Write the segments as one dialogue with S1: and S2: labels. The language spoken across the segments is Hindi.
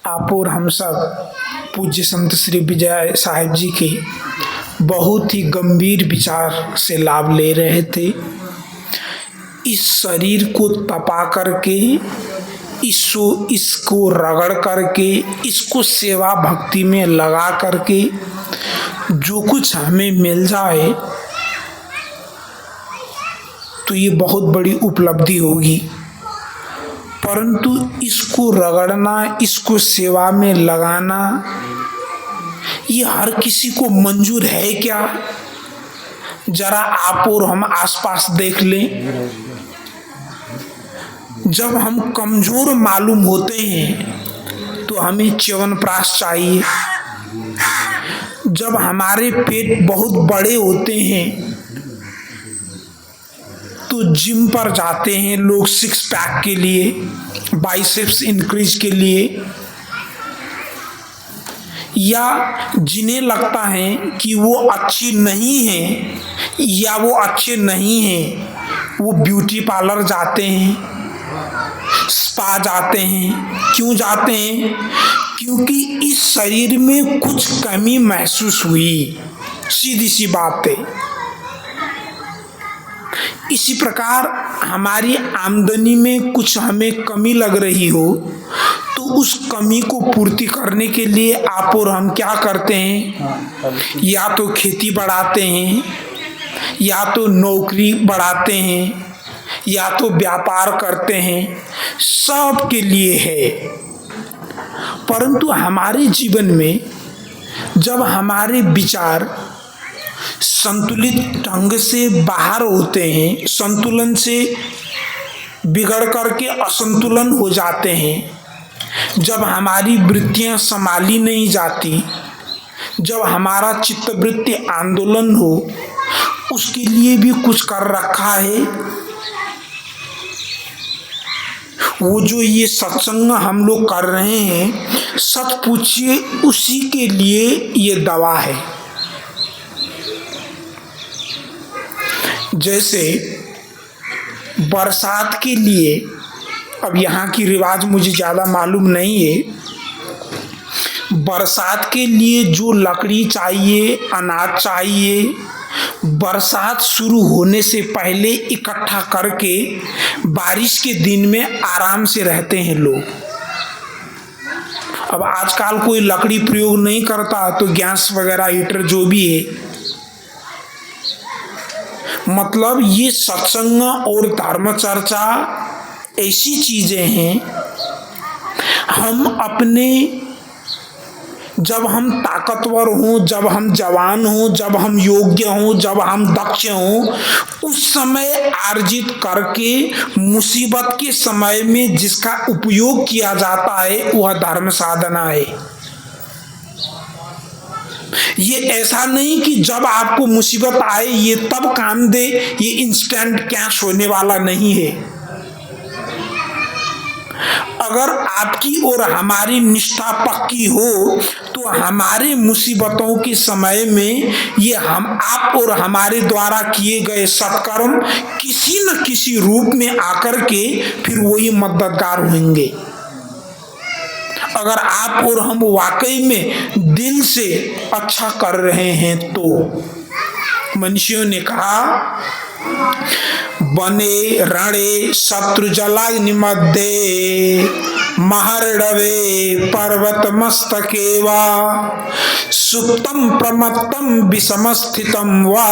S1: आप और हम सब पूज्य संत श्री विजय साहिब जी के बहुत ही गंभीर विचार से लाभ ले रहे थे। इस शरीर को तपा करके, इसको रगड़ करके, इसको सेवा भक्ति में लगा करके जो कुछ हमें मिल जाए तो ये बहुत बड़ी उपलब्धि होगी। परंतु इसको रगड़ना, इसको सेवा में लगाना, ये हर किसी को मंजूर है क्या? जरा आप और हम आसपास देख लें। जब हम कमजोर मालूम होते हैं तो हमें च्यवनप्राश चाहिए। जब हमारे पेट बहुत बड़े होते हैं तो जिम पर जाते हैं लोग सिक्स पैक के लिए, बाइसेप्स इंक्रीज के लिए, या जिन्हें लगता है कि वो अच्छी नहीं है या वो अच्छे नहीं हैं, वो ब्यूटी पार्लर जाते हैं, स्पा जाते हैं। क्यों जाते हैं? क्योंकि इस शरीर में कुछ कमी महसूस हुई। सीधी सी बात है। इसी प्रकार हमारी आमदनी में कुछ हमें कमी लग रही हो तो उस कमी को पूर्ति करने के लिए आप और हम क्या करते हैं? या तो खेती बढ़ाते हैं, या तो नौकरी बढ़ाते हैं, या तो व्यापार करते हैं। सब के लिए है। परंतु हमारे जीवन में जब हमारे विचार संतुलित ढंग से बाहर होते हैं, संतुलन से बिगड़ करके असंतुलन हो जाते हैं, जब हमारी वृत्तियां संभाली नहीं जाती, जब हमारा चित्तवृत्ति आंदोलन हो, उसके लिए भी कुछ कर रखा है। वो जो ये सत्संग हम लोग कर रहे हैं, सच पूछिए उसी के लिए ये दवा है। जैसे बरसात के लिए, अब यहाँ की रिवाज मुझे ज़्यादा मालूम नहीं है, बरसात के लिए जो लकड़ी चाहिए, अनाज चाहिए, बरसात शुरू होने से पहले इकट्ठा करके बारिश के दिन में आराम से रहते हैं लोग। अब आजकल कोई लकड़ी प्रयोग नहीं करता तो गैस वगैरह, हीटर जो भी है। मतलब ये सत्संग और धर्म चर्चा ऐसी चीजें हैं, हम अपने, जब हम ताकतवर हों, जब हम जवान हों, जब हम योग्य हों, जब हम दक्ष हों, उस समय अर्जित करके मुसीबत के समय में जिसका उपयोग किया जाता है वह धर्म साधना है। ये ऐसा नहीं कि जब आपको मुसीबत आए ये तब काम दे, ये इंस्टेंट कैश होने वाला नहीं है। अगर आपकी और हमारी निष्ठा पक्की हो तो हमारे मुसीबतों के समय में ये आप और हमारे द्वारा किए गए सत्कर्म किसी न किसी रूप में आकर के फिर वही मददगार होंगे। अगर आप और हम वाकई में दिल से अच्छा कर रहे हैं तो। मनुष्यों ने कहा, बने रणे शत्रु जलाग्नि मध्य, महर्णवे पर्वत मस्तकेवा, सुप्तम प्रमत्तम विषमस्थितम वा,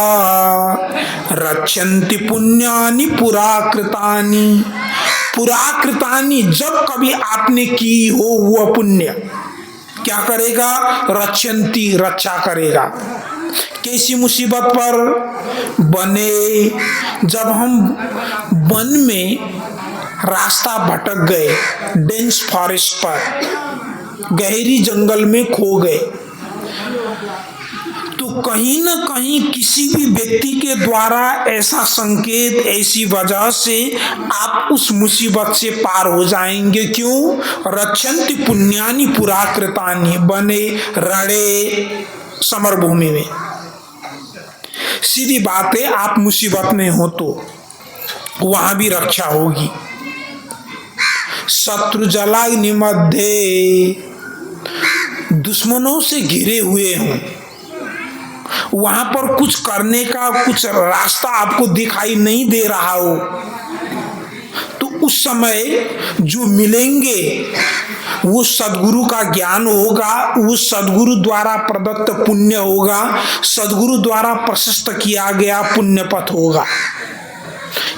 S1: रक्षन्ति पुण्यानि पुराकृतानि। पुराकृतानि, जब कभी आपने की हो वह पुण्य क्या करेगा? रक्षन्ति, रक्षा करेगा। कैसी मुसीबत पर? बने, जब हम वन में रास्ता भटक गए, डेंस फॉरेस्ट पर, गहरी जंगल में खो गए, तो कहीं न कहीं किसी भी व्यक्ति के द्वारा ऐसा संकेत, ऐसी वजह से आप उस मुसीबत से पार हो जाएंगे। क्यों? रक्षन्ति पुण्यानि पुराकृतानि, बने रणे समरभूमि में। सीधी बात है, आप मुसीबत में हो तो वहां भी रक्षा होगी। शत्रु जलाग्नि मध्य, दुश्मनों से घिरे हुए हों, वहां पर कुछ करने का कुछ रास्ता आपको दिखाई नहीं दे रहा हो, तो उस समय जो मिलेंगे वो सदगुरु का ज्ञान होगा, वो सदगुरु द्वारा प्रदत्त पुण्य होगा, सदगुरु द्वारा प्रशस्त किया गया पुण्य पथ होगा।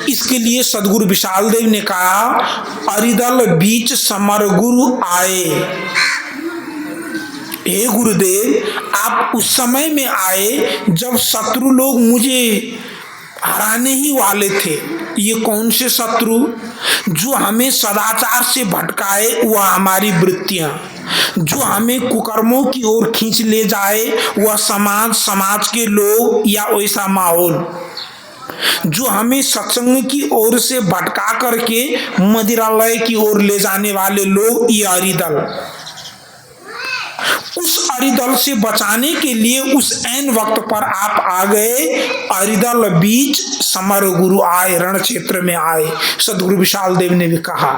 S1: इसके लिए सदगुरु विशाल देव ने कहा, अरिदल बीच समर गुरु आए। हे गुरुदेव, आप उस समय में आए जब शत्रु लोग मुझे हराने ही वाले थे। ये कौन से शत्रु? जो हमें सदाचार से भटकाए, वह हमारी वृत्तियां, जो हमें कुकर्मों की ओर खींच ले जाए, वह समाज के लोग या वैसा माहौल, जो हमें सत्संग की ओर से भटका करके मदिरालय की ओर ले जाने वाले लोग, ये अरिदल। उस अरिदल से बचाने के लिए उस ऐन वक्त पर आप आ गए। अरिदल बीच समर गुरु आए, रण क्षेत्र में आए, सदगुरु विशाल देव ने भी कहा।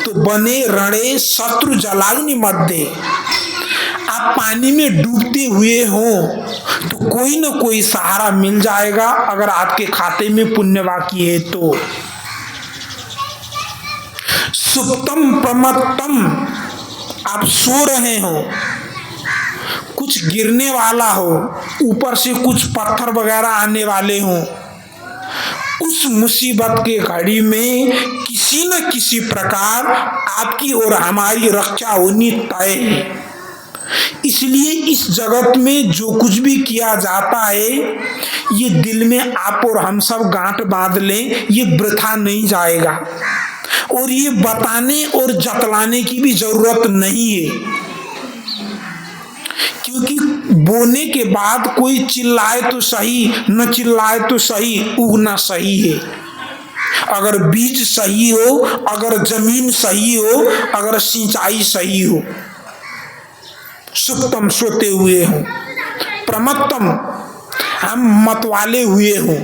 S1: तो बने रणे शत्रु जलाग्नि मध्य, आप पानी में डूबते हुए हो तो कोई न कोई सहारा मिल जाएगा, अगर आपके खाते में पुण्य बाकी है तो। सुप्तम प्रमत्तम, आप सो रहे हो, कुछ गिरने वाला हो, ऊपर से कुछ पत्थर वगैरह आने वाले हो, उस मुसीबत के घड़ी में किसी न किसी प्रकार आपकी और हमारी रक्षा होनी तय है। इसलिए इस जगत में जो कुछ भी किया जाता है, ये दिल में आप और हम सब गांठ बांध लें, ये वृथा नहीं जाएगा। और ये बताने और जतलाने की भी जरूरत नहीं है, क्योंकि बोने के बाद कोई चिल्लाए तो सही, न चिल्लाए तो सही, उगना सही है। अगर बीज सही हो, अगर जमीन सही हो, अगर सिंचाई सही हो। सुप्तम, सोते हुए हो, प्रमत्तम, हम मतवाले हुए हो।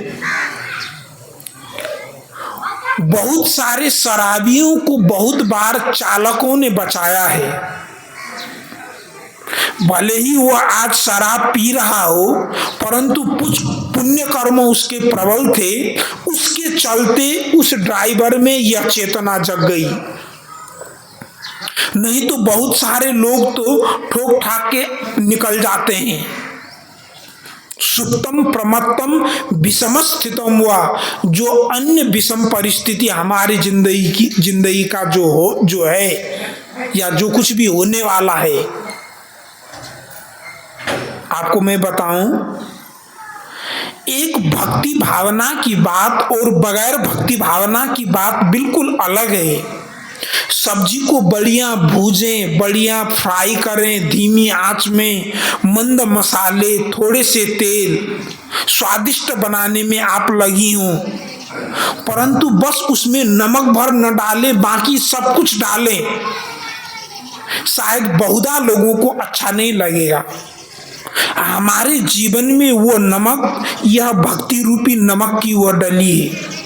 S1: बहुत सारे शराबियों को बहुत बार चालकों ने बचाया है। भले ही वह आज शराब पी रहा हो, परंतु कुछ पुण्य कर्म उसके प्रबल थे, उसके चलते उस ड्राइवर में यह चेतना जग गई। नहीं तो बहुत सारे लोग तो ठोक ठाक के निकल जाते हैं। सुप्तम प्रमत्तम विषम स्थितम हुआ, जो अन्य विषम परिस्थिति हमारी जिंदगी का जो है या जो कुछ भी होने वाला है। आपको मैं बताऊं, एक भक्ति भावना की बात और बगैर भक्ति भावना की बात बिल्कुल अलग है। सब्जी को बढ़िया भूजें, बढ़िया फ्राई करें धीमी आंच में, मंद मसाले, थोड़े से तेल, स्वादिष्ट बनाने में आप लगी हो, परंतु बस उसमें नमक भर न डालें, बाकी सब कुछ डालें, शायद बहुधा लोगों को अच्छा नहीं लगेगा। हमारे जीवन में वो नमक, यह भक्ति रूपी नमक की ओर डली है।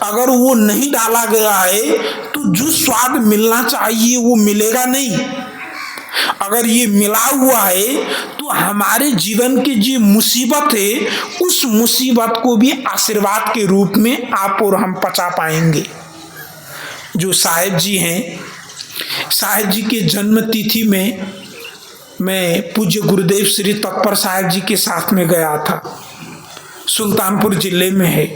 S1: अगर वो नहीं डाला गया है तो जो स्वाद मिलना चाहिए वो मिलेगा नहीं। अगर ये मिला हुआ है तो हमारे जीवन की जो मुसीबत है, उस मुसीबत को भी आशीर्वाद के रूप में आप और हम पचा पाएंगे। जो साहेब जी हैं, साहेब जी के जन्म तिथि में मैं पूज्य गुरुदेव श्री तत्पर साहेब जी के साथ में गया था। सुल्तानपुर जिले में है।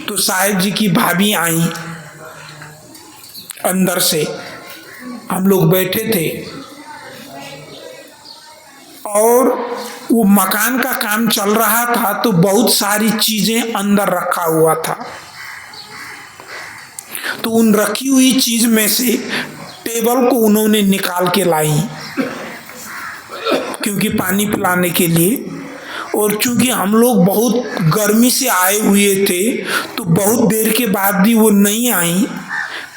S1: तो साहेब जी की भाभी आई अंदर से, हम लोग बैठे थे और वो मकान का काम चल रहा था, तो बहुत सारी चीजें अंदर रखा हुआ था। तो उन रखी हुई चीज में से टेबल को उन्होंने निकाल के लाई, क्योंकि पानी पिलाने के लिए। और चूंकि हम लोग बहुत गर्मी से आए हुए थे, तो बहुत देर के बाद भी वो नहीं आई,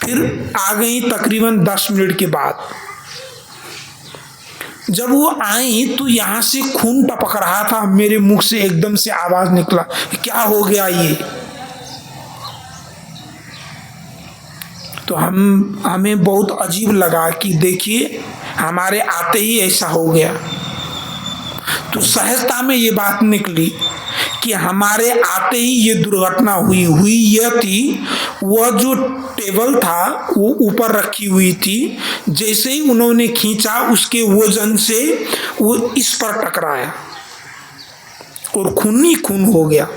S1: फिर आ गई तकरीबन 10 मिनट के बाद। जब वो आई तो यहाँ से खून टपक रहा था, मेरे मुख से एकदम से आवाज निकला, क्या हो गया ये? तो हमें बहुत अजीब लगा कि देखिए हमारे आते ही ऐसा हो गया। तो सहजता में ये बात निकली कि हमारे आते ही ये दुर्घटना हुई यह थी, वह जो टेबल था वो ऊपर रखी हुई थी, जैसे ही उन्होंने खींचा उसके वजन से वो इस पर टकराया और खून ही खून हो गया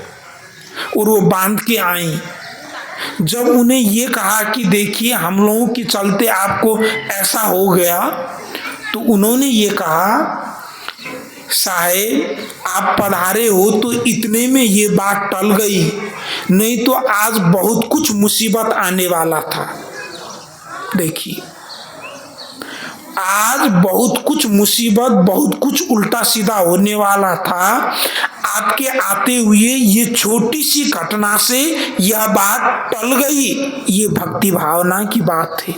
S1: और वो बांध के आई। जब उन्हें ये कहा कि देखिए हम लोगों के चलते आपको ऐसा हो गया, तो उन्होंने ये कहा साहेब आप पधारे हो तो इतने में ये बात टल गई, नहीं तो आज बहुत कुछ मुसीबत आने वाला था। देखिए आज बहुत कुछ मुसीबत, बहुत कुछ उल्टा सीधा होने वाला था। आपके आते हुए ये छोटी सी घटना से यह बात टल गई। ये भक्ति भावना की बात है,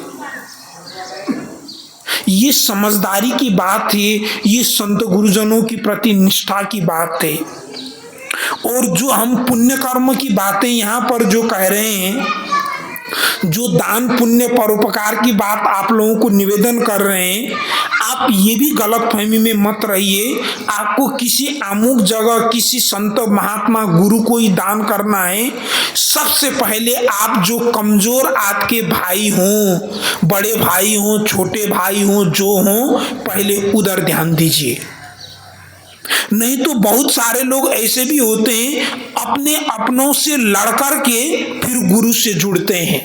S1: ये समझदारी की बात है, ये संत गुरुजनों की प्रति निष्ठा की बात है। और जो हम पुण्य कर्म की बातें यहाँ पर जो कह रहे हैं, जो दान पुण्य परोपकार की बात आप लोगों को निवेदन कर रहे हैं, आप ये भी गलतफहमी में मत रहिए। आपको किसी अमुक जगह किसी संत महात्मा गुरु को ही दान करना है, सबसे पहले आप जो कमजोर आपके भाई हों, बड़े भाई हों, छोटे भाई हों, जो हों, पहले उधर ध्यान दीजिए। नहीं तो बहुत सारे लोग ऐसे भी होते हैं, अपने अपनों से लड़ कर के फिर गुरु से जुड़ते हैं।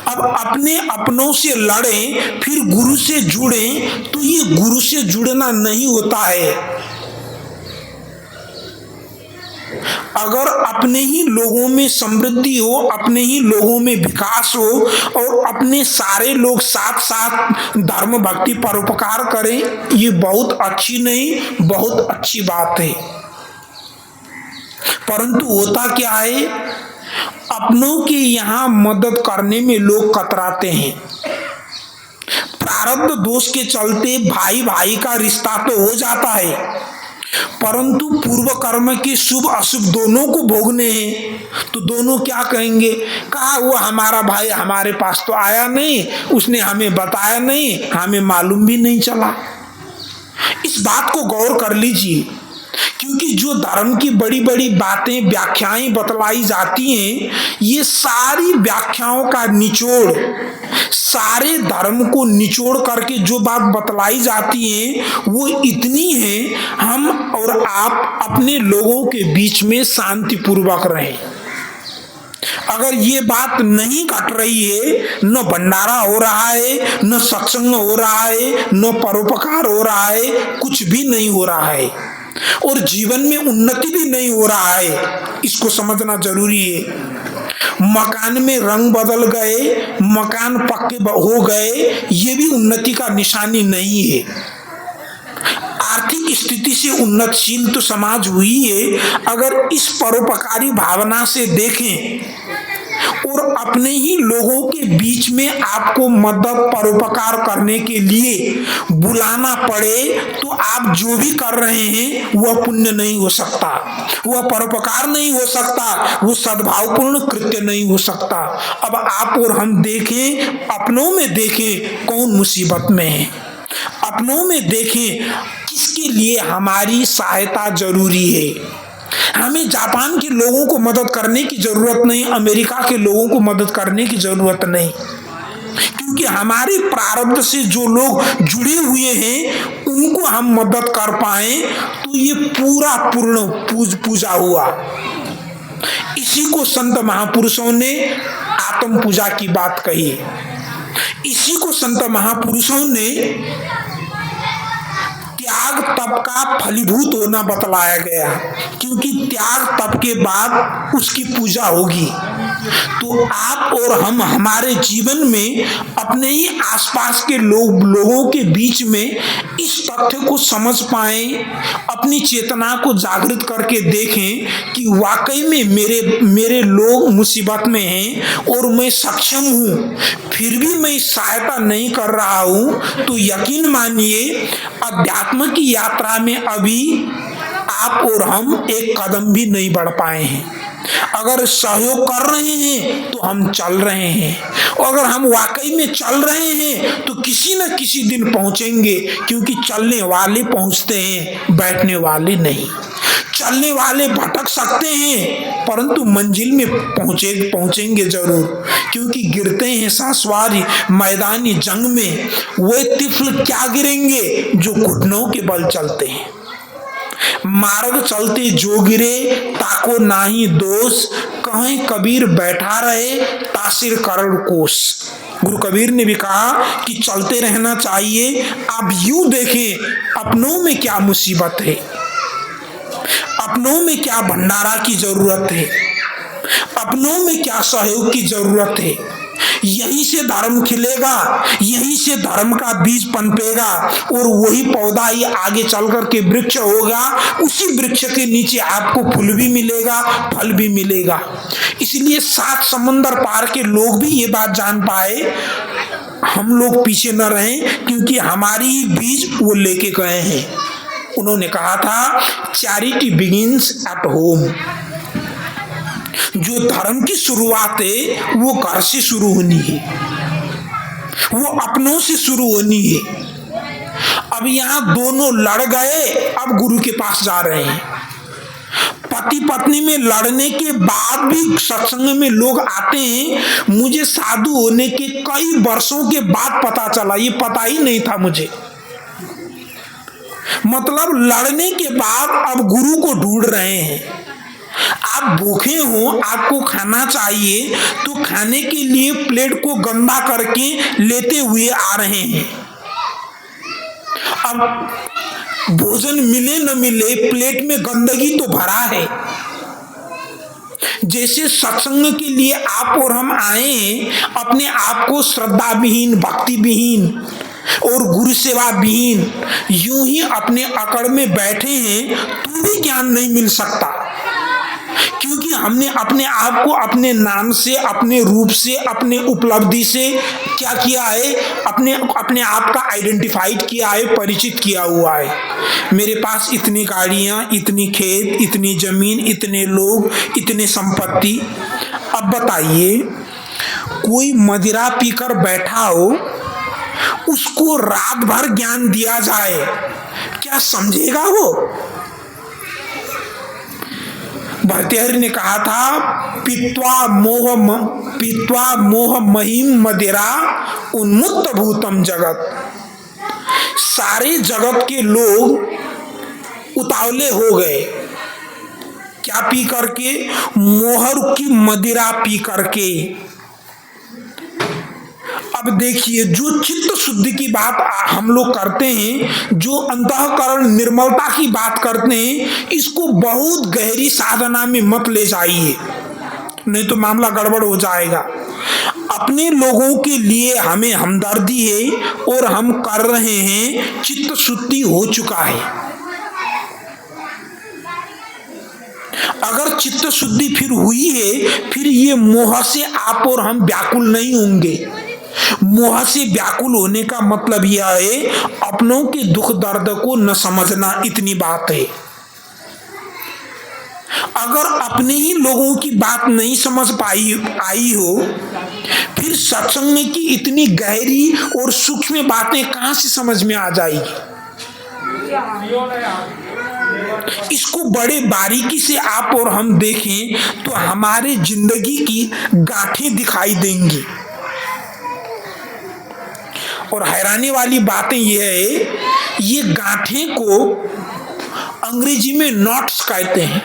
S1: अब अपने अपनों से लड़ें फिर गुरु से जुड़ें, तो ये गुरु से जुड़ना नहीं होता है। अगर अपने ही लोगों में समृद्धि हो, अपने ही लोगों में विकास हो और अपने सारे लोग साथ साथ धर्म भक्ति परोपकार करें, ये बहुत अच्छी नहीं, बहुत अच्छी बात है। परंतु होता क्या है, अपनों के यहाँ मदद करने में लोग कतराते हैं। प्रारब्ध दोष के चलते भाई भाई का रिश्ता तो हो जाता है, परंतु पूर्व कर्म के शुभ अशुभ दोनों को भोगने हैं। तो दोनों क्या कहेंगे, कहा वो हमारा भाई हमारे पास तो आया नहीं, उसने हमें बताया नहीं, हमें मालूम भी नहीं चला। इस बात को गौर कर लीजिए, क्योंकि जो धर्म की बड़ी बड़ी बातें व्याख्याएं बतलाई जाती हैं, ये सारी व्याख्याओं का निचोड़, सारे धर्म को निचोड़ करके जो बात बतलाई जाती है वो इतनी है, हम और आप अपने लोगों के बीच में शांतिपूर्वक रहें। अगर ये बात नहीं घट रही है, न भंडारा हो रहा है, न सत्संग हो रहा है, न परोपकार हो रहा है, कुछ भी नहीं हो रहा है और जीवन में उन्नति भी नहीं हो रहा है, इसको समझना जरूरी है। मकान में रंग बदल गए, मकान पक्के हो गए, ये भी उन्नति का निशानी नहीं है। आर्थिक स्थिति से उन्नतशील तो समाज हुई है, अगर इस परोपकारी भावना से देखें और अपने ही लोगों के बीच में आपको मदद परोपकार करने के लिए बुलाना पड़े, तो आप जो भी कर रहे हैं वह पुण्य नहीं हो सकता, वह परोपकार नहीं हो सकता, वो सद्भावपूर्ण कृत्य नहीं हो सकता। अब आप और हम देखें, अपनों में देखें कौन मुसीबत में है, अपनों में देखें किसके लिए हमारी सहायता जरूरी है। हमें जापान के लोगों को मदद करने की जरूरत नहीं, अमेरिका के लोगों को मदद करने की जरूरत नहीं, क्योंकि हमारे प्रारब्ध से जो लोग जुड़े हुए हैं उनको हम मदद कर पाए तो ये पूरा पूर्ण पूजा हुआ। इसी को संत महापुरुषों ने आत्म पूजा की बात कही, इसी को संत महापुरुषों ने त्याग तप का फलीभूत होना बतलाया गया, क्योंकि त्याग तप के बाद उसकी पूजा होगी। तो आप और हम हमारे जीवन में अपने ही आसपास के लोगों के बीच में इस तथ्य को समझ पाए, अपनी चेतना को जागृत करके देखें कि वाकई में मेरे लोग मुसीबत में हैं और मैं सक्षम हूँ, फिर भी मैं सहायता नहीं कर रहा हूँ, तो यकीन मानिए अध्यात्म की यात्रा में अभी आप और हम एक कदम भी नहीं बढ़ पाए हैं। अगर सहयोग कर रहे हैं तो हम चल रहे हैं, और अगर हम वाकई में चल रहे हैं तो किसी न किसी दिन पहुंचेंगे, क्योंकि चलने वाले पहुंचते हैं, बैठने वाले नहीं। चलने वाले भटक सकते हैं परंतु मंजिल में पहुंचेंगे जरूर, क्योंकि गिरते हैं सांसवारी मैदानी जंग में, वे तिफल क्या गिरेंगे जो घुटनों के बल चलते हैं। मार्ग चलते जो गिरे ताको नाही दोष, कहें कबीर बैठा रहे तासिर करोड़ कोस। गुरु कबीर ने भी कहा कि चलते रहना चाहिए। आप यूं देखें अपनों में क्या मुसीबत है, अपनों में क्या भंडारा की जरूरत है, अपनों में क्या सहयोग की जरूरत है। यहीं से धर्म खिलेगा, यहीं से धर्म का बीज पनपेगा, और वही पौधा ही आगे चल करके वृक्ष होगा। उसी वृक्ष के नीचे आपको फूल भी मिलेगा, फल भी मिलेगा। इसलिए 7 समंदर पार के लोग भी ये बात जान पाए, हम लोग पीछे न रहें, क्योंकि हमारी ही बीज वो लेके गए हैं। उन्होंने कहा था चैरिटी बिगिंस एट होम। जो धर्म की शुरुआत है वो घर से शुरू होनी है, वो अपनों से शुरू होनी है। अब यहाँ दोनों लड़ गए, अब गुरु के पास जा रहे हैं। पति पत्नी में लड़ने के बाद भी सत्संग में लोग आते हैं। मुझे साधु होने के कई वर्षों के बाद पता चला, ये पता ही नहीं था मुझे। मतलब लड़ने के बाद अब गुरु को ढूंढ रहे हैं। आप भूखे हो, आपको खाना चाहिए, तो खाने के लिए प्लेट को गंदा करके लेते हुए आ रहे हैं। अब भोजन मिले न मिले, प्लेट में गंदगी तो भरा है। जैसे सत्संग के लिए आप और हम आए हैं, अपने आप को श्रद्धा विहीन, भक्ति विहीन और गुरु सेवा विहीन यूं ही अपने अकड़ में बैठे हैं, तो भी ज्ञान नहीं मिल सकता, क्योंकि हमने अपने आप को अपने नाम से, अपने रूप से, अपने उपलब्धि से क्या किया है, अपने आप का आइडेंटिफाइड किया है, परिचित किया हुआ है। मेरे पास इतनी गाड़ियां, इतनी खेत, इतनी जमीन, इतने लोग, इतने संपत्ति। अब बताइए, कोई मदिरा पीकर बैठा हो, उसको रात भर ज्ञान दिया जाए, क्या समझेगा वो? भर्तृहरि ने कहा था पीत्वा मोह महिम मदिरा उन्मुक्त भूतम जगत। सारे जगत के लोग उतावले हो गए, क्या पी करके? मोहर की मदिरा पी करके। अब देखिए, जो चित्त शुद्धि की बात हम लोग करते हैं, जो अंतःकरण निर्मलता की बात करते हैं, इसको बहुत गहरी साधना में मत ले जाइए, नहीं तो मामला गड़बड़ हो जाएगा। अपने लोगों के लिए हमें हमदर्दी है और हम कर रहे हैं, चित्त शुद्धि हो चुका है। अगर चित्त शुद्धि फिर हुई है, फिर ये मोह से आप और हम व्याकुल नहीं होंगे। मोह से व्याकुल होने का मतलब यह है अपनों के दुख दर्द को न समझना, इतनी बात है। अगर अपने ही लोगों की बात नहीं समझ आई हो, फिर सत्संग की इतनी गहरी और सूक्ष्म बातें कहां से समझ में आ जाएगी? इसको बड़े बारीकी से आप और हम देखें तो हमारे जिंदगी की गांठें दिखाई देंगी। और हैरानी वाली बातें यह है, ये गांठें को अंग्रेजी में नॉट्स कहते हैं।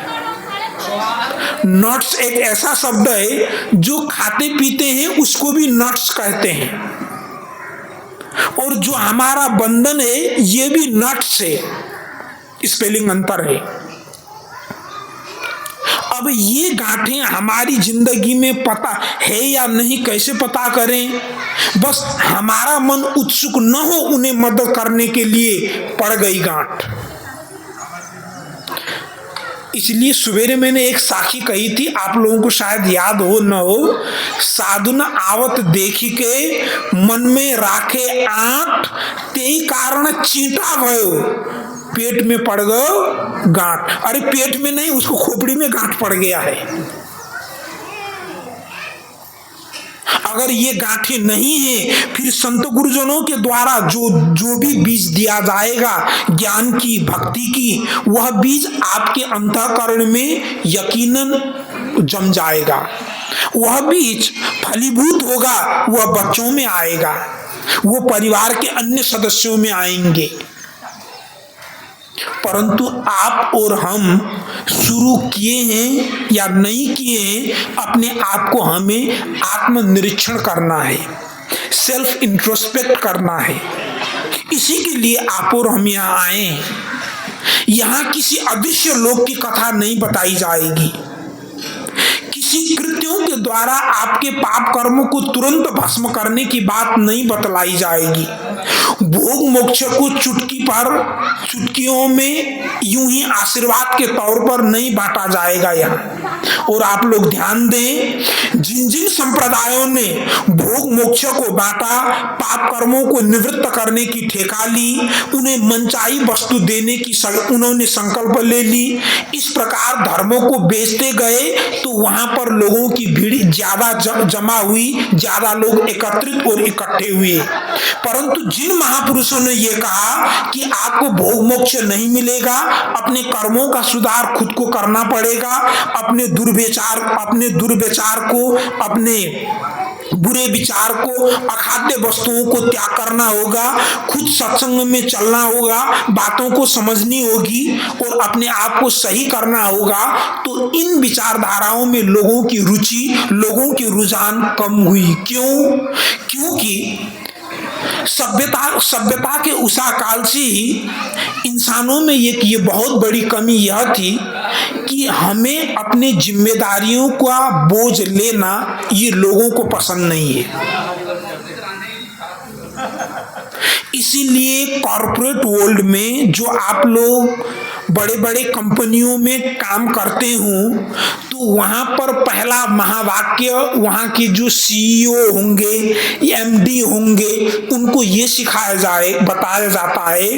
S1: नट्स एक ऐसा शब्द है जो खाते पीते हैं उसको भी नट्स कहते हैं, और जो हमारा बंधन है ये भी नट्स है, स्पेलिंग अंतर है। अब ये गांठें हमारी जिंदगी में पता है या नहीं, कैसे पता करें? बस हमारा मन उत्सुक न हो उन्हें मदद करने के लिए, पड़ गई गांठ। इसलिए सवेरे मैंने एक साखी कही थी, आप लोगों को शायद याद हो न हो। साधु न आवत देखी के मन में राखे आंट, तेई कारण चींटा भयो, पेट में पड़ गयो गांठ। अरे पेट में नहीं, उसको खोपड़ी में गांठ पड़ गया है। अगर ये गांठें नहीं है, फिर संत गुरुजनों के द्वारा जो भी बीज दिया जाएगा ज्ञान की, भक्ति की, वह बीज आपके अंतःकरण में यकीनन जम जाएगा। वह बीज फलीभूत होगा, वह बच्चों में आएगा, वो परिवार के अन्य सदस्यों में आएंगे। परंतु आप और हम शुरू किए हैं या नहीं किए हैं, अपने आप को हमें आत्मनिरीक्षण करना है, सेल्फ इंट्रोस्पेक्ट करना है। इसी के लिए आप और हम यहाँ आए हैं। यहाँ किसी अदृश्य लोक की कथा नहीं बताई जाएगी, किसी कृत्यों के द्वारा आपके पाप कर्मों को तुरंत भस्म करने की बात नहीं बतलाई जाएगी। भोग मोक्ष को चुटकियों में यूं ही आशीर्वाद के तौर पर नहीं बांटा जाएगा यहाँ। और आप लोग ध्यान दें, जिन जिन संप्रदायों ने भोग मोक्ष को बांटा, पाप कर्मों को निवृत्त करने की ठेका ली, उन्हें मनचाही वस्तु देने की उन्होंने संकल्प ले ली, इस प्रकार धर्मों को बेचते गए, तो वहां पर लोगों की भीड़ ज्यादा जमा हुई, ज्यादा लोग एकत्रित और इकट्ठे हुए। परंतु जिन महापुरुषों ने यह कहा कि आपको भोग मोक्ष नहीं मिलेगा, अपने कर्मों का सुधार खुद को करना पड़ेगा, अपने दुर्विचार को, अपने बुरे विचार को, अखाद्य वस्तुओं को त्याग करना होगा, खुद सत्संग में चलना होगा, बातों को समझनी होगी और अपने आप को सही करना होगा, तो इन विचारधाराओं में लोगों की रुचि, लोगों की रुझान कम हुई। क्यों? क्योंकि सभ्यता के उषा काल से ही इंसानों में ये बहुत बड़ी कमी यह थी कि हमें अपने जिम्मेदारियों का बोझ लेना ये लोगों को पसंद नहीं है। इसीलिए कॉर्पोरेट वर्ल्ड में जो आप लोग बड़े बड़े कंपनियों में काम करते हो, तो वहां पर पहला महावाक्य वहां के जो सीईओ होंगे, एमडी होंगे, उनको ये बताया जाता है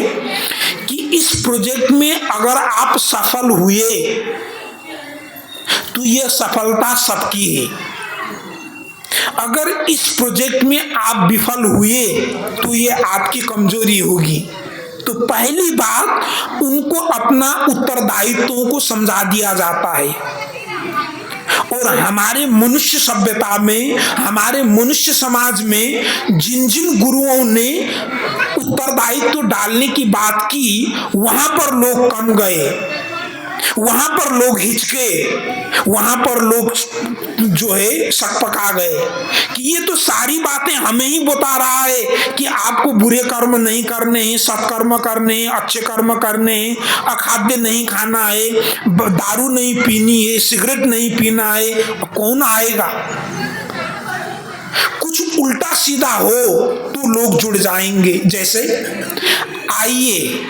S1: कि इस प्रोजेक्ट में अगर आप सफल हुए तो यह सफलता सबकी है, अगर इस प्रोजेक्ट में आप विफल हुए तो ये आपकी कमजोरी होगी। तो पहली बात उनको अपना उत्तरदायित्वों को समझा दिया जाता है। और हमारे मनुष्य सभ्यता में, हमारे मनुष्य समाज में जिन जिन गुरुओं ने उत्तरदायित्व डालने की बात की, वहां पर लोग कम गए, वहां पर लोग हिचके, वहां पर लोग जो है सकपका गए कि ये तो सारी बातें हमें ही बता रहा है कि आपको बुरे कर्म नहीं करने हैं, सत्कर्म करने हैं, अच्छे कर्म करने हैं, अखाद्य नहीं खाना है, दारू नहीं पीनी है, सिगरेट नहीं पीना है। कौन आएगा? कुछ उल्टा सीधा हो तो लोग जुड़ जाएंगे। जैसे आइए,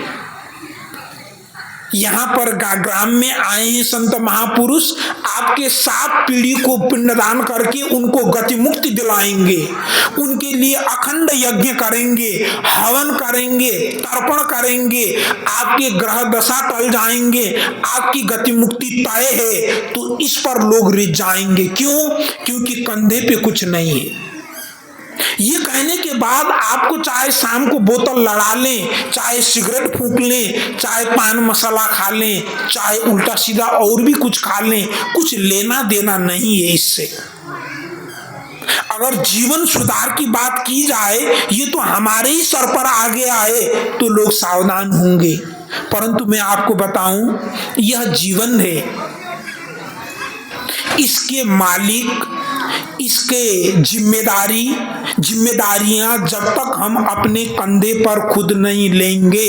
S1: यहाँ पर ग्राम में आए हैं संत महापुरुष, आपके 7 पीढ़ी को पिंडदान करके उनको गति मुक्ति दिलाएंगे, उनके लिए अखंड यज्ञ करेंगे, हवन करेंगे, तर्पण करेंगे, आपके ग्रह दशा टल जाएंगे, आपकी गति मुक्ति तय है। तो इस पर लोग रिझ जाएंगे। क्यों? क्योंकि कंधे पे कुछ नहीं है। ये कहने के बाद आपको चाहे शाम को बोतल लड़ा लें, चाहे सिगरेट फूंक लें, चाहे पान मसाला खा लें, चाहे उल्टा सीधा और भी कुछ खा लें, कुछ लेना देना नहीं है इससे। अगर जीवन सुधार की बात की जाए, ये तो हमारे ही सर पर आ गया है, तो लोग सावधान होंगे। परंतु मैं आपको बताऊं, यह जीवन है, इसके मालिक, इसके जिम्मेदारियां जब तक हम अपने कंधे पर खुद नहीं लेंगे,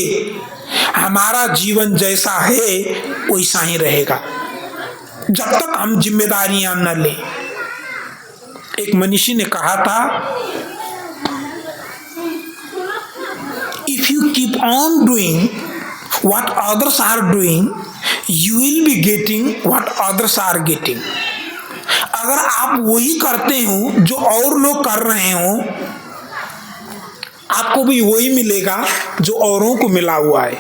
S1: हमारा जीवन जैसा है वैसा ही रहेगा, जब तक हम जिम्मेदारियां न लें। एक मनीषी ने कहा था, if you keep on doing what others are doing, you will be getting what others are getting. अगर आप वही करते हो जो और लोग कर रहे हो, आपको भी वही मिलेगा जो औरों को मिला हुआ है।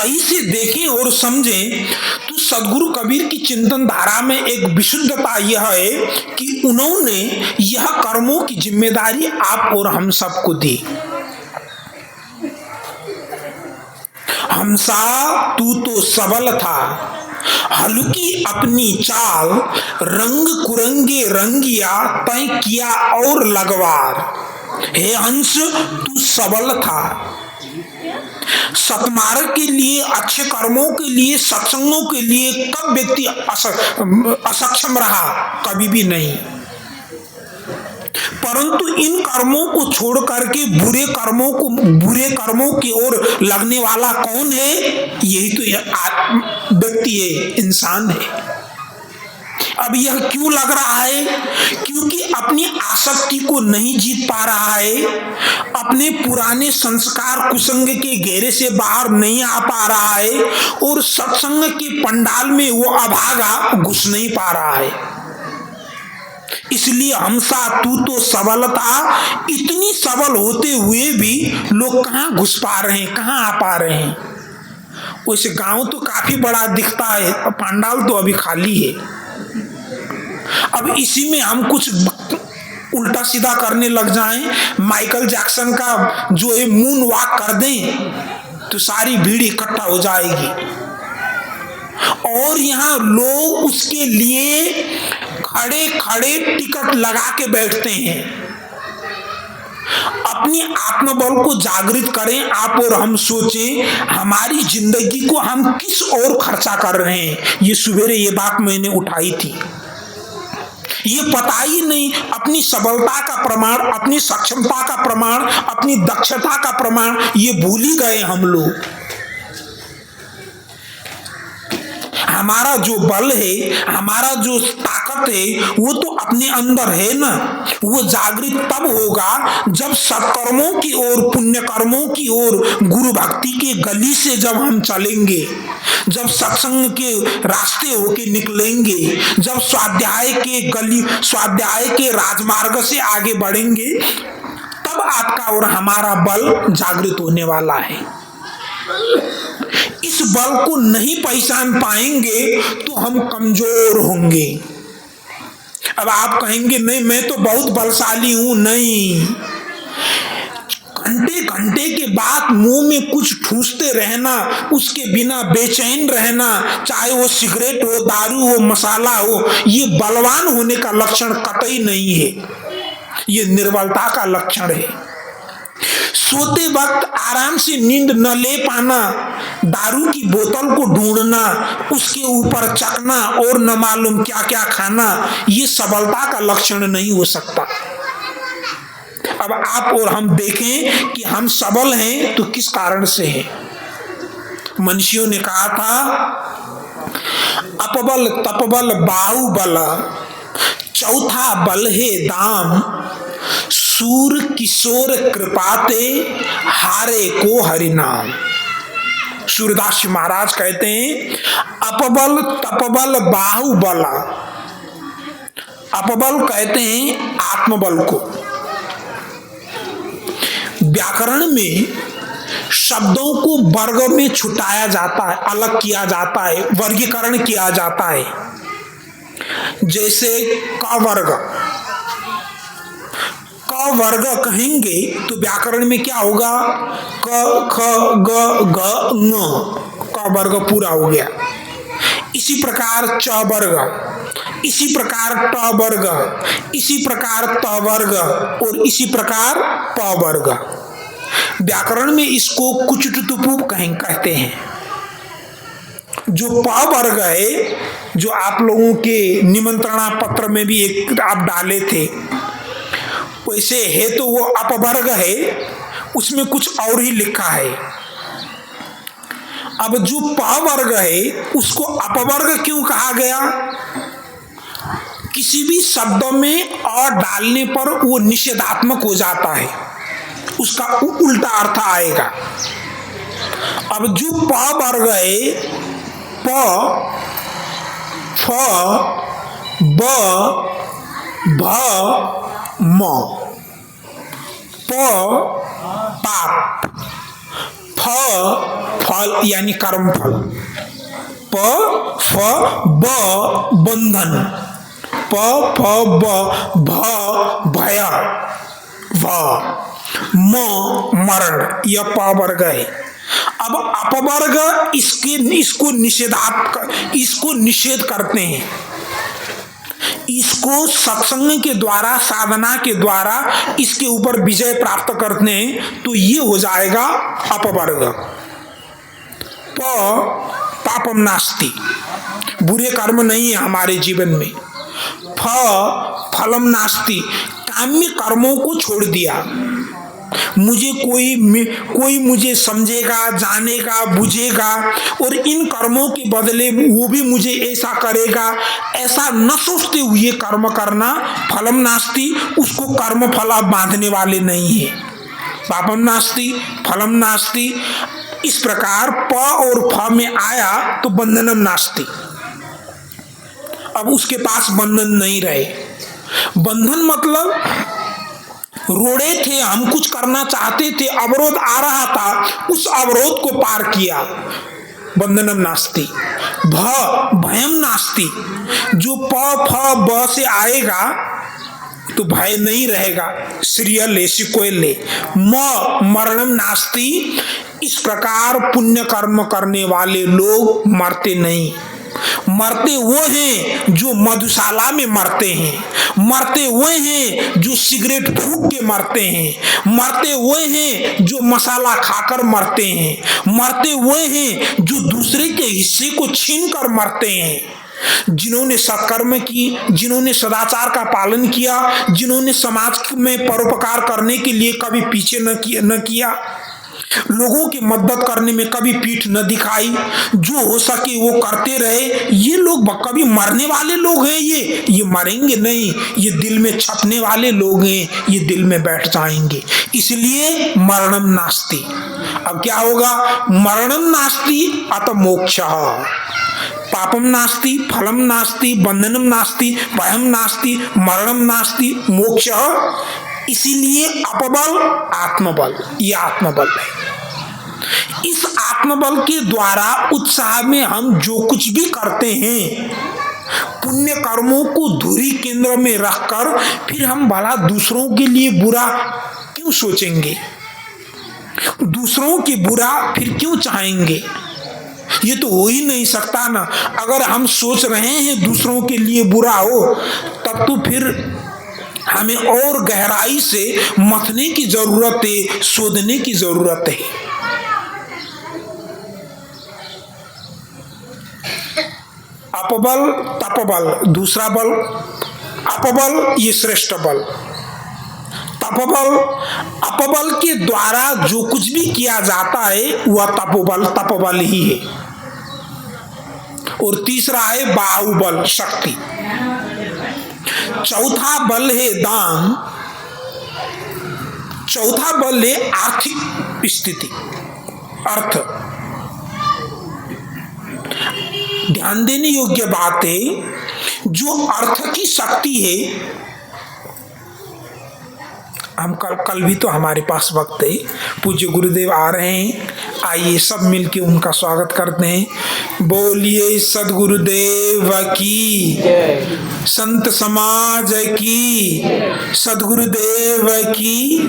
S1: सही से देखें और समझें तो सदगुरु कबीर की चिंतन धारा में एक विशुद्धता यह है कि उन्होंने यह कर्मों की जिम्मेदारी आप और हम सबको दी। हमसा तू तो सबल था, हल्की अपनी चाल, रंग कुरंगे रंगिया तय किया और लगवार। हे हंस तू सबल था। सत्मार्ग के लिए, अच्छे कर्मों के लिए, सत्संगों के लिए कब व्यक्ति असक्षम रहा? कभी भी नहीं। परंतु इन कर्मों को छोड़ करके बुरे कर्मों की ओर लगने वाला कौन है? यही तो व्यक्ति है, इंसान है। अब यह क्यों लग रहा है? क्योंकि अपनी आसक्ति को नहीं जीत पा रहा है, अपने पुराने संस्कार कुसंग के घेरे से बाहर नहीं आ पा रहा है और सत्संग के पंडाल में वो अभागा घुस नहीं पा रहा है। इसलिए हमसा तू तो सबल था। इतनी सबल होते हुए भी लोग कहाँ घुस पा रहे हैं, कहाँ आ पा रहे हैं? वैसे गांव तो काफी बड़ा दिखता है, पंडाल तो अभी खाली है। अब इसी में हम कुछ उल्टा सीधा करने लग जाएं, माइकल जैक्सन का जो है मून वॉक कर दें तो सारी भीड़ इकट्ठा हो जाएगी और यहाँ लोग उसके लिए खड़े खड़े टिकट लगा के बैठते हैं। अपनी आत्मबल को जागृत करें आप और हम सोचें हमारी जिंदगी को हम किस ओर खर्चा कर रहे हैं। ये सवेरे ये बात मैंने उठाई थी। ये पता ही नहीं, अपनी सबलता का प्रमाण, अपनी सक्षमता का प्रमाण, अपनी दक्षता का प्रमाण ये भूल ही गए हम लोग। हमारा जो बल है, हमारा जो ताकत है वो तो अपने अंदर है ना। वो जागृत तब होगा जब सत्कर्मों की ओर, पुण्य कर्मों की ओर, गुरु भक्ति के गली से जब हम चलेंगे, जब सत्संग के रास्ते होके निकलेंगे, जब स्वाध्याय के राजमार्ग से आगे बढ़ेंगे, तब आपका और हमारा बल जागृत होने वाला है। इस बल को नहीं पहचान पाएंगे तो हम कमजोर होंगे। अब आप कहेंगे नहीं मैं तो बहुत बलशाली हूं। नहीं, घंटे घंटे के बाद मुंह में कुछ ठूसते रहना, उसके बिना बेचैन रहना, चाहे वो सिगरेट हो, दारू हो, मसाला हो, ये बलवान होने का लक्षण कतई नहीं है। ये निर्बलता का लक्षण है। सोते वक्त आराम से नींद न ले पाना, दारू की बोतल को ढूंढना, उसके ऊपर चखना और न मालूम क्या क्या खाना, ये सबलता का लक्षण नहीं हो सकता। अब आप और हम देखें कि हम सबल हैं तो किस कारण से हैं। मनीषियों ने कहा था अपबल तपबल बाहुबल, चौथा बल है दाम, सूर किशोर कृपाते हारे को हरिनाम। सूरदास महाराज कहते हैं अपबल तपबल बाहुबल। अपबल कहते हैं आत्मबल को। व्याकरण में शब्दों को वर्ग में छुटाया जाता है, अलग किया जाता है, वर्गीकरण किया जाता है। जैसे क वर्ग कहेंगे तो व्याकरण में क्या होगा? क ख ग घ ङ, क वर्ग पूरा हो गया। इसी प्रकार च वर्ग, इसी प्रकार ट वर्ग, इसी प्रकार त वर्ग और इसी प्रकार प वर्ग। व्याकरण में इसको कुचटुपुप कहते हैं। जो प वर्ग है, जो आप लोगों के निमंत्रणा पत्र में भी एक आप डाले थे, वैसे है तो वो अपवर्ग है, उसमें कुछ और ही लिखा है। अब जो प वर्ग है उसको अपवर्ग क्यों कहा गया? किसी भी शब्द में और डालने पर वो निषेधात्मक हो जाता है, उसका उल्टा अर्थ आएगा। अब जो प वर्ग है, प, फ, ब, भ, म, प पाप, फ फ फल यानी कर्म फल, प फ ब बंधन, प फ ब भ भय, व म मरण, यह प वर्ग है। अब अपवर्ग इसको निषेध करते हैं, इसको सत्संग के द्वारा, साधना के द्वारा इसके ऊपर विजय प्राप्त करते हैं, तो ये हो जाएगा अपवर्ग। प पापम नास्ति, बुरे कर्म नहीं है हमारे जीवन में। फ फलम नास्ति, काम्य कर्मों को छोड़ दिया, मुझे कोई मुझे समझेगा, जानेगा, बुझेगा और इन कर्मों के बदले वो भी मुझे ऐसा करेगा, ऐसा न सोचते हुए कर्म करना फलम नास्ति, उसको कर्म फला बांधने वाले नहीं है। पापम नास्ति फलम नास्ति, इस प्रकार प और फ में आया तो बंधनम नास्ति, अब उसके पास बंधन नहीं रहे। बंधन मतलब रोड़े थे, हम कुछ करना चाहते थे, अवरोध आ रहा था, उस अवरोध को पार किया, बंधनम नास्ति। भयम नास्ति, जो प फ ब से आएगा तो भय नहीं रहेगा, श्रिय ले सिकोय ले। मरणम नास्ति, इस प्रकार पुण्य कर्म करने वाले लोग मरते नहीं। मरते वो हैं जो मधुशाला में मरते हैं, मरते वो हैं जो सिगरेट फूंक के मरते हैं, मरते वो हैं जो मसाला खाकर मरते हैं, मरते वो हैं जो दूसरे के हिस्से को छीन कर मरते हैं। जिन्होंने सत्कर्म की, जिन्होंने सदाचार का पालन किया, जिन्होंने समाज में परोपकार करने के लिए कभी पीछे न किया, लोगों की मदद करने में कभी पीठ न दिखाई, जो हो सके वो करते रहे, ये लोग कभी मरने वाले लोग हैं। ये मरेंगे नहीं, ये दिल में छपने वाले लोग हैं, ये दिल में बैठ जाएंगे, इसलिए मरणम नास्ति। अब क्या होगा? मरणम नास्ति अत मोक्ष, पापम नास्ति, फलम नास्ति, बंधनम नास्ति, भयम नास्ति, मरणम नास्ति, मोक्ष। इसीलिए अपबल आत्मबल, ये आत्मबल है। इस आत्मबल के द्वारा उत्साह में हम जो कुछ भी करते हैं, पुण्य कर्मों को धुरी केंद्र में रखकर फिर हम भला दूसरों के लिए बुरा क्यों सोचेंगे, दूसरों की बुरा फिर क्यों चाहेंगे? ये तो हो ही नहीं सकता ना। अगर हम सोच रहे हैं दूसरों के लिए बुरा हो, तब तो फिर हमें और गहराई से मथने की जरूरत है, शोधने की जरूरत है। अपबल तपबल, दूसरा बल। अपबल ये श्रेष्ठ बल, तपबल अपबल के द्वारा जो कुछ भी किया जाता है वह तपबल ही है। और तीसरा है बाहुबल, शक्ति। चौथा बल है दान, चौथा बल है आर्थिक स्थिति, अर्थ। ध्यान देने योग्य बात है, जो अर्थ की शक्ति है, हम कल भी तो हमारे पास वक्त है, पूज्य गुरुदेव आ रहे हैं, आइए सब मिलके उनका स्वागत करते हैं। बोलिए सद्गुरुदेव की, संत समाज की, सद्गुरुदेव की।